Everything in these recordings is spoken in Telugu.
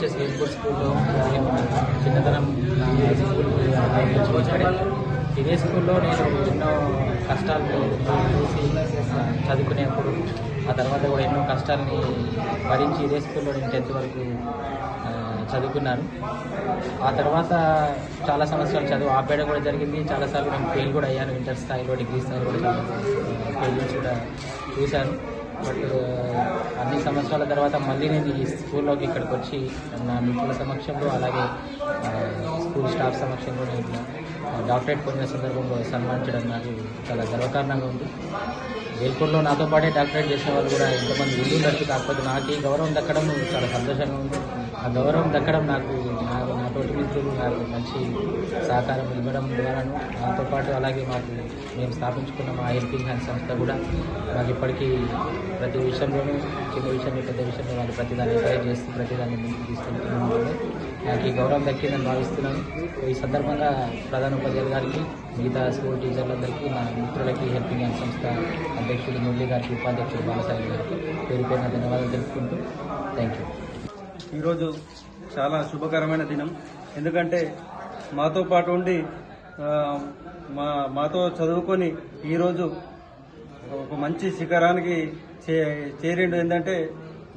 ఎస్హెచ్ఎస్ వేల్పూర్ స్కూల్లో చిన్నతనం స్కూల్ ఇదే స్కూల్లో నేను ఎన్నో కష్టాలు చూసి చదువుకునేప్పుడు ఆ తర్వాత కూడా ఎన్నో కష్టాలని భరించి ఇదే స్కూల్లో నేను 10th వరకు చదువుకున్నాను. ఆ తర్వాత చాలా సంవత్సరాలు చదువు ఆపేయడం కూడా జరిగింది. చాలాసార్లు నేను ఫెయిల్ కూడా అయ్యాను. ఇంటర్ స్థాయిలో, డిగ్రీ స్థాయిలో కూడా చాలా ఫెయిల్యూర్స్ కూడా చూశాను. బట్ అన్ని సంవత్సరాల తర్వాత మళ్ళీ నేను ఈ స్కూల్లోకి ఇక్కడికి వచ్చి నా మిత్రుల సమక్షంలో అలాగే స్కూల్ స్టాఫ్ సమక్షంలో నేను డాక్టరేట్ పొందిన సందర్భంలో సన్మానించడం నాకు చాలా గర్వకారణంగా ఉంది. వేల్పూర్లో నాతో పాటే డాక్టరేట్ చేసిన వాళ్ళు కూడా ఎంతమంది ఉండొచ్చు. కాకపోతే నాకు ఈ గౌరవం దక్కడం చాలా సంతోషంగా ఉంది. ఆ గౌరవం దక్కడం నా తోటి మిత్రులు నాకు మంచి సహకారం ఇవ్వడం ద్వారాను, నాతో పాటు అలాగే మేము స్థాపించుకున్న మా హెల్పింగ్ హ్యాండ్ సంస్థ కూడా మాకు ఇప్పటికీ ప్రతి విషయంలోనూ, చిన్న విషయంలో పెద్ద విషయంలో వాళ్ళు ప్రతిదాన్ని ఎంకరేజ్ చేస్తూ ప్రతిదాన్ని ముందుకు తీసుకెళ్తున్నాను. నాకు ఈ గౌరవం దక్కిందని భావిస్తున్నాను. ఈ సందర్భంగా ప్రధాన ఉపాధ్యాయులు గారికి, మిగతా స్కూల్ టీచర్లందరికీ, నా మిత్రులకి, హెల్పింగ్ హ్యాండ్ సంస్థ అధ్యక్షుడు మురళి గారికి, ఉపాధ్యక్షుడు బాలసాయి గారికి పేరు పేరున ధన్యవాదాలు తెలుపుకుంటూ థ్యాంక్ యూ. ఈరోజు చాలా శుభకరమైన దినం. ఎందుకంటే మాతో పాటు ఉండి మాతో చదువుకొని ఈరోజు ఒక మంచి శిఖరానికి చేరిండు. ఏంటంటే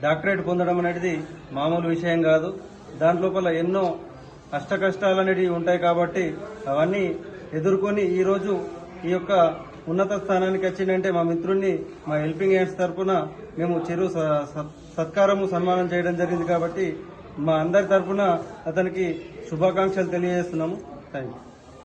డాక్టరేట్ పొందడం అనేది మామూలు విషయం కాదు. దాంట్లోపల ఎన్నో కష్టాలు అనేవి ఉంటాయి. కాబట్టి అవన్నీ ఎదుర్కొని ఈరోజు ఈ యొక్క ఉన్నత స్థానానికి వచ్చిందంటే మా మిత్రుడిని మా హెల్పింగ్ హ్యాండ్స్ తరఫున మేము చిరు సత్కారము సన్మానం చేయడం జరిగింది. కాబట్టి మా అందరి తరఫున అతనికి శుభాకాంక్షలు తెలియజేస్తున్నాము. Thank you.